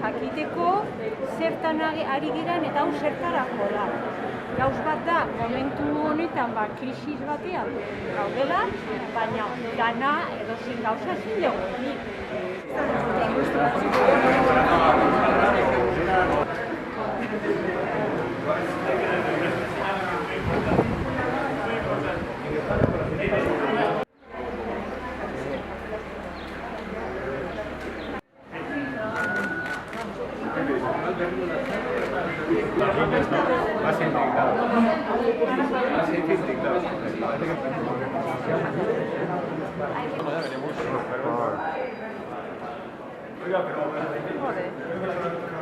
jakiteko zertan ari giren eta hau zertarako da. Gauz bat da, momentu honetan krisis batean gaudela, baina dana edozein gauza ezin dugu egin. Va a ser indignado. Va a ser indignado. Oiga, pero...